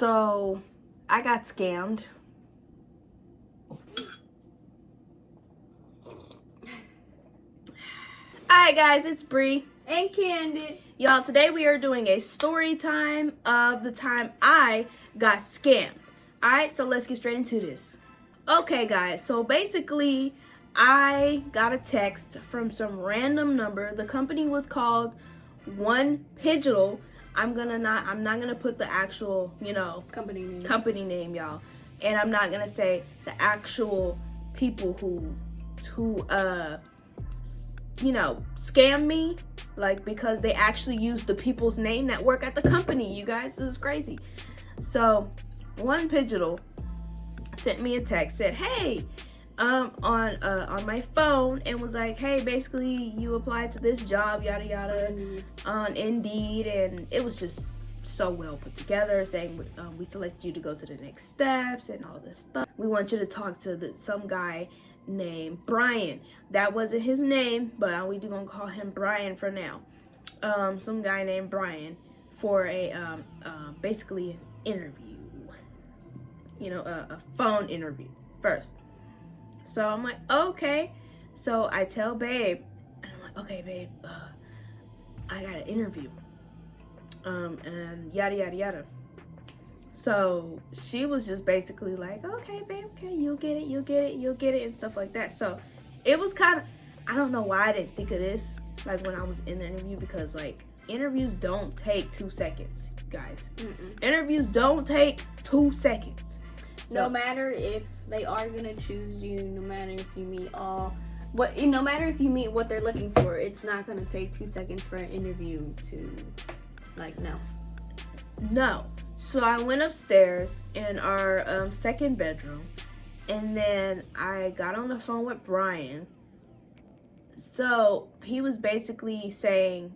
So I got scammed. Alright guys, it's Bree and Candid. Y'all, today we are doing a story time of the time I got scammed. Alright, so let's get straight into this. Okay guys, so basically I got a text from some random number. The company was called One Pigital. I'm not gonna put the actual, company name, y'all. And I'm not gonna say the actual people who scam me, like, because they actually use the people's name that work at the company. You guys, this is crazy. So One Pigital sent me a text, said, hey, on my phone, and was like, hey, basically you applied to this job, yada yada, on Indeed, and it was just so well put together, saying we select you to go to the next steps and all this stuff. We want you to talk to some guy named Brian. That wasn't his name, but we gonna call him Brian for now. Some guy named Brian for a basically an interview, a phone interview first. So I'm like, okay. So I tell Babe, and I'm like, okay, Babe, I got an interview, and yada yada yada. So she was just basically like, okay, babe, okay, you'll get it, and stuff like that. So it was kind of, I don't know why I didn't think of this, like, when I was in the interview, because, like, interviews don't take 2 seconds, guys. Interviews don't take 2 seconds. So, no matter if they are gonna choose you, no matter if you meet what they're looking for, it's not gonna take 2 seconds for an interview to, like, no. So I went upstairs in our second bedroom, and then I got on the phone with Brian. So he was basically saying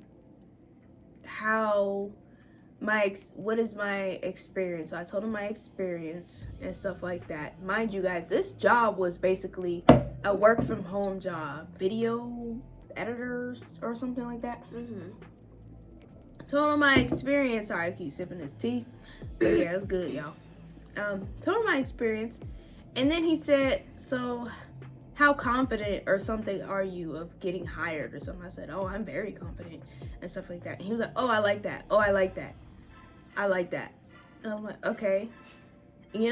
what is my experience. So I told him my experience and stuff like that. Mind you guys, this job was basically a work from home job, video editors or something like that. Told him my experience. Sorry, I keep sipping this tea. But yeah, it's good, y'all. Told him my experience. And then he said, so how confident or something are you of getting hired or something? I said, oh, I'm very confident and stuff like that. And he was like, oh, I like that. Oh, I like that. I like that. And I'm like, okay. And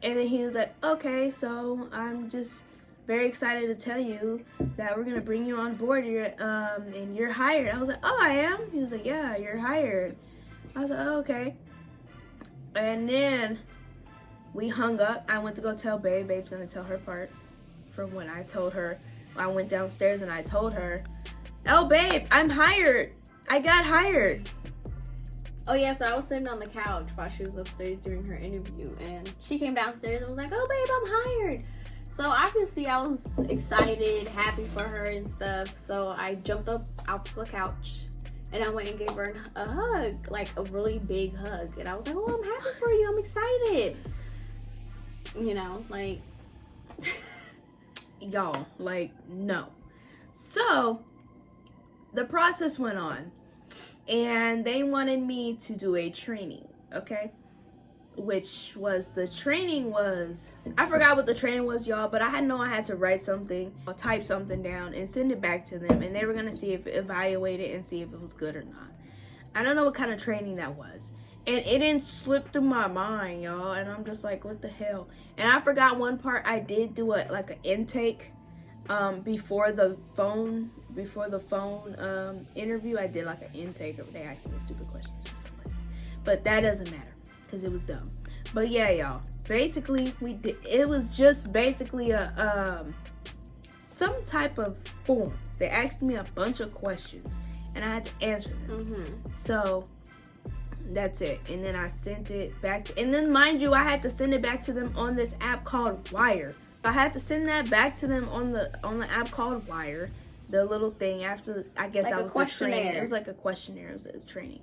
then he was like, okay, so I'm just very excited to tell you that we're gonna bring you on board. And you're hired. I was like, oh, I am? He was like, yeah, you're hired. I was like, oh, okay. And then we hung up. I went to go tell Babe. Babe's gonna tell her part from when I told her. I went downstairs and I told her, oh, Babe, I'm hired. I got hired. Oh yeah, so I was sitting on the couch while she was upstairs during her interview, and she came downstairs and was like, oh, Babe, I'm hired. So obviously I was excited, happy for her and stuff. So I jumped up out the couch and I went and gave her a hug, like a really big hug. And I was like, oh, I'm happy for you. I'm excited. Y'all, like, no. So the process went on, and they wanted me to do a training, okay? Which was, the training was, I forgot what the training was, y'all, but I had to write something, or type something down and send it back to them, and they were gonna evaluate it and see if it was good or not. I don't know what kind of training that was, and it didn't slip through my mind, y'all, and I'm just like, what the hell? And I forgot one part. I did do an intake before the phone interview. I did like an intake. They asked me stupid questions, but that doesn't matter because it was dumb. But yeah, y'all, basically it was just basically a some type of form. They asked me a bunch of questions and I had to answer them. So that's it. And then I sent it back and then, mind you, I had to send it back to them on this app called Wire. I had to send that back to them on the app called Wire, the little thing after, I guess, like that was the training. It was like a questionnaire. It was a training.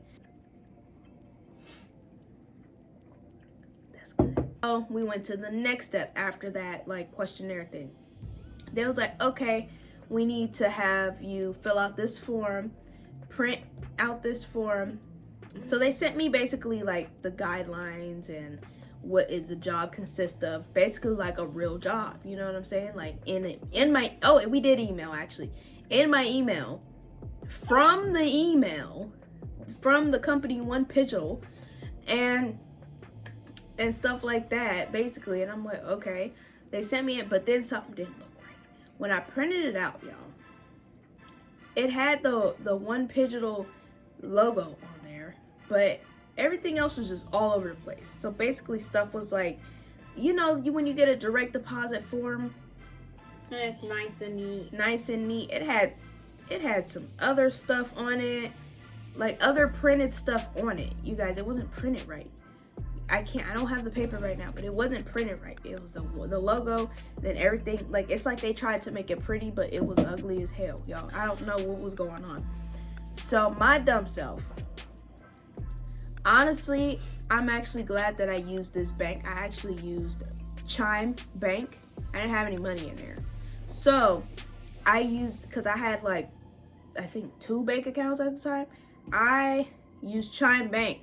That's good. So we went to the next step after that, like, questionnaire thing. They was like, okay, we need to have you fill out this form, print out this form, So they sent me basically like the guidelines and what is the job consist of, basically like a real job, you know what I'm saying? Like in my we did email actually. In my email from the company One Pigeon and stuff like that, basically. And I'm like, okay. They sent me it, but then something didn't look right. When I printed it out, y'all, it had the One Pigeon logo on there, but everything else was just all over the place. So basically stuff was like, you know, when you get a direct deposit form, and it's nice and neat. It had some other stuff on it, like other printed stuff on it. You guys, it wasn't printed right. I don't have the paper right now, but it wasn't printed right. It was the logo, then everything, like, it's like they tried to make it pretty, but it was ugly as hell, y'all. I don't know what was going on. So my dumb self, honestly, I'm actually glad that I used this bank. I actually used Chime Bank. I didn't have any money in there. So I used, because I had like, I think 2 bank accounts at the time. I used Chime Bank.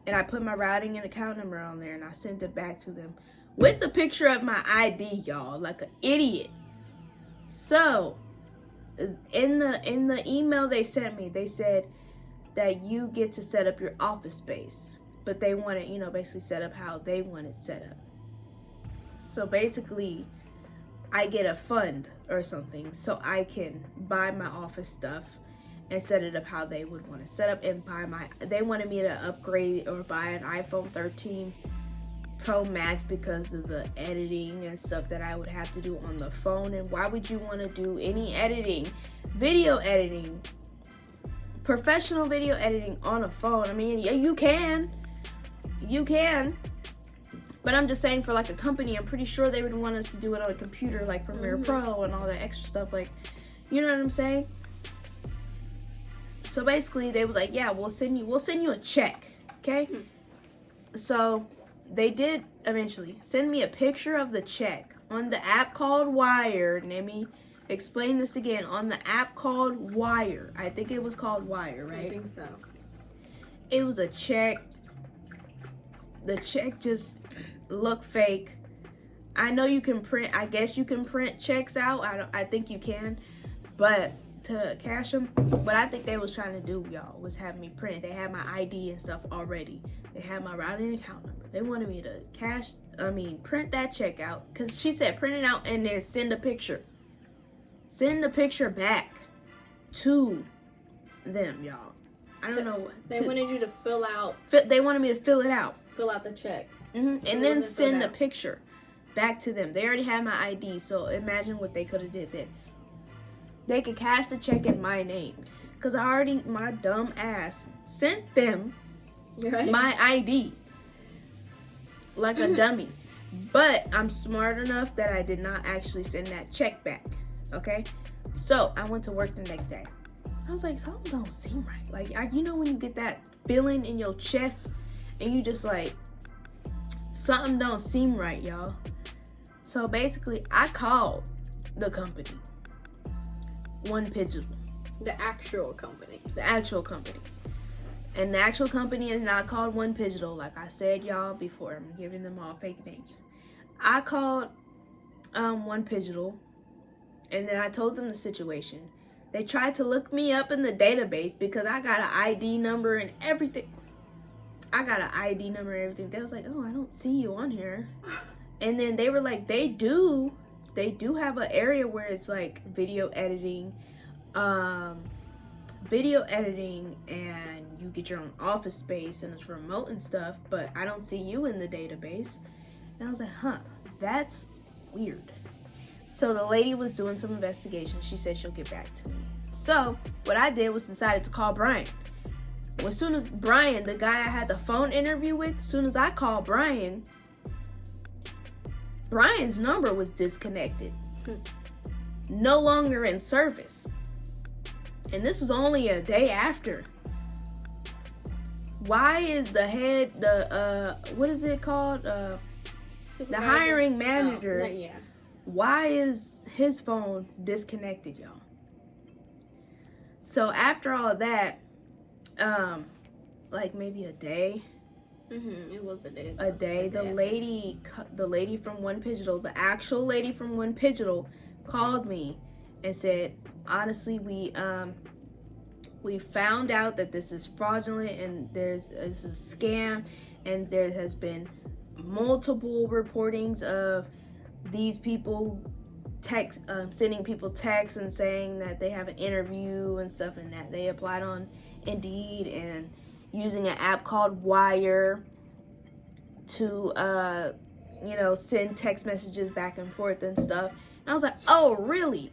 And I put my routing and account number on there, and I sent it back to them with the picture of my ID, y'all, like an idiot. So, in the email they sent me, they said that you get to set up your office space, but they want it, you know, basically set up how they want it set up. So basically, I get a fund or something so I can buy my office stuff and set it up how they would want to set up, and they wanted me to upgrade or buy an iPhone 13 Pro Max because of the editing and stuff that I would have to do on the phone. And why would you want to do any editing, video editing, professional video editing on a phone? I mean, yeah, you can, but I'm just saying, for like a company, I'm pretty sure they would want us to do it on a computer, like Premiere Pro and all that extra stuff, like, you know what I'm saying? So basically, they was like, yeah, we'll send you a check, okay? So they did eventually send me a picture of the check on the app called Wire. Let me explain this again. On the app called Wire. I think it was called Wire, right? I think so. It was a check. The check just looked fake. I know you can print, I guess you can print checks out. I think you can, but to cash them, what I think they was trying to do, y'all, was have me print. They had my ID and stuff already. They had my routing and account number. They wanted me to print that check out, because she said print it out and then send a picture. Send the picture back to them, y'all. I don't know. They wanted you to They wanted me to fill it out. Fill out the check. And then send the picture back to them. They already had my ID, so imagine what they could have did then. They could cash the check in my name, because my dumb ass sent them my ID like a dummy. But I'm smart enough that I did not actually send that check back, okay? So I went to work the next day. I was like, something don't seem right. Like, you know when you get that feeling in your chest and you just like, something don't seem right, y'all. So basically, I called the company. One Pigeon. The actual company. And the actual company is not called One Pigeon, like I said, y'all, before. I'm giving them all fake names. I called One Pigeon, and then I told them the situation. They tried to look me up in the database because I got an ID number and everything. They was like, oh, I don't see you on here. And then they were like, they do have an area where it's like video editing, and you get your own office space and it's remote and stuff, but I don't see you in the database. And I was like, huh, that's weird. So the lady was doing some investigation. She said she'll get back to me. So what I did was decided to call Brian. As soon as Brian, the guy I had the phone interview with, as soon as I called Brian's number was disconnected. No longer in service. And this was only a day after. Why is what is it called? The hiring manager. Why is his phone disconnected, y'all? So after all that, like maybe a day. It was a day. A day. The lady from One Pigeonal, the actual lady from One Pigeonal, called me and said, honestly, we found out that this is fraudulent and this is a scam, and there has been multiple reportings of these people sending people texts and saying that they have an interview and stuff, and that they applied on Indeed and using an app called Wire to send text messages back and forth and stuff. And I was like, oh really?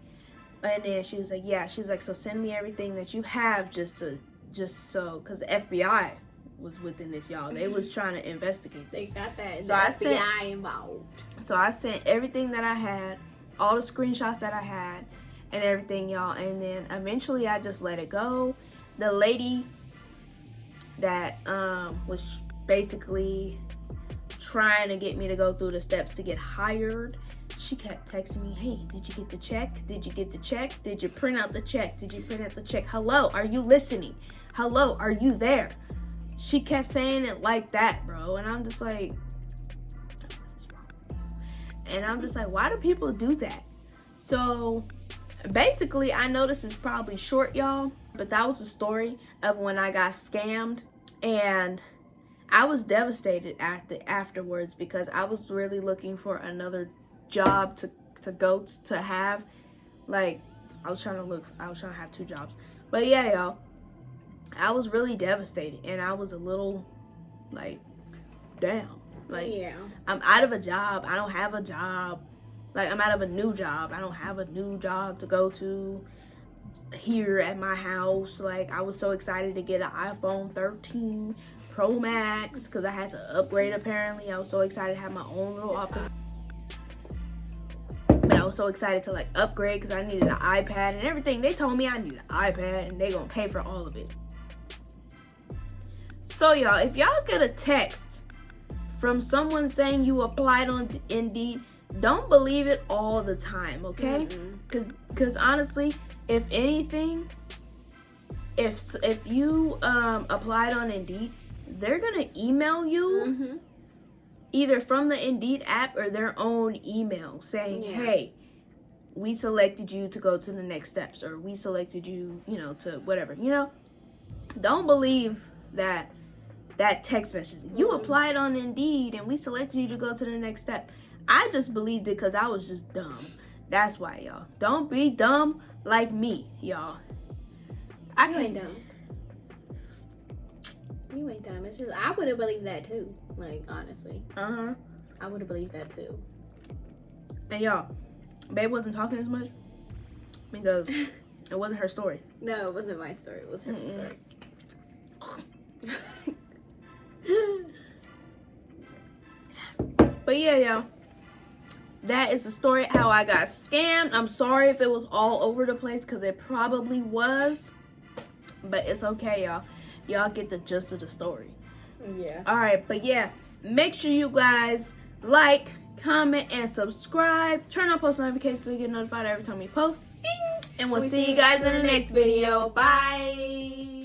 And then she was like, yeah. She was like, so send me everything that you have just so, because the FBI was within this, y'all. They was trying to investigate this. They got that. So FBI involved. So I sent everything that I had, all the screenshots that I had, and everything, y'all. And then eventually I just let it go. The lady that was basically trying to get me to go through the steps to get hired, she kept texting me, hey, did you get the check? Did you get the check? Did you print out the check? Did you print out the check? Hello, are you listening? Hello, are you there? She kept saying it like that, bro. And I'm just like, why do people do that? So basically, I know this is probably short, y'all, but that was the story of when I got scammed. And I was devastated afterwards, because I was really looking for another job to go to have. Like, I was trying to have 2 jobs. But yeah, y'all, I was really devastated, and I was a little like, damn. Like, yeah. I'm out of a job. I don't have a job. Like, I'm out of a new job. I don't have a new job to go to here at my house. Like, I was so excited to get an iPhone 13 Pro Max because I had to upgrade apparently. I was so excited to have my own little office. But I was so excited to like upgrade because I needed an iPad and everything. They told me I need an iPad and they gonna pay for all of it. So y'all, if y'all get a text from someone saying you applied on Indeed, don't believe it all the time, okay? Because honestly, if anything, if you applied on Indeed, they're gonna email you either from the Indeed app or their own email saying, hey, we selected you to go to the next steps, or we selected you, to whatever, Don't believe that text message. You applied on Indeed and we selected you to go to the next step. I just believed it because I was just dumb. That's why, y'all. Don't be dumb like me, y'all. You ain't dumb. You ain't dumb. It's just, I would have believed that too. Like, honestly. I would have believed that too. And y'all, Babe wasn't talking as much because it wasn't her story. No, it wasn't my story. It was her story. But yeah, y'all. That is the story how I got scammed. I'm sorry if it was all over the place because it probably was. But it's okay, y'all. Y'all get the gist of the story. Yeah. Alright, but yeah. Make sure you guys like, comment, and subscribe. Turn on post notifications so you get notified every time we post. Ding! And we'll see you guys in the next video. Bye!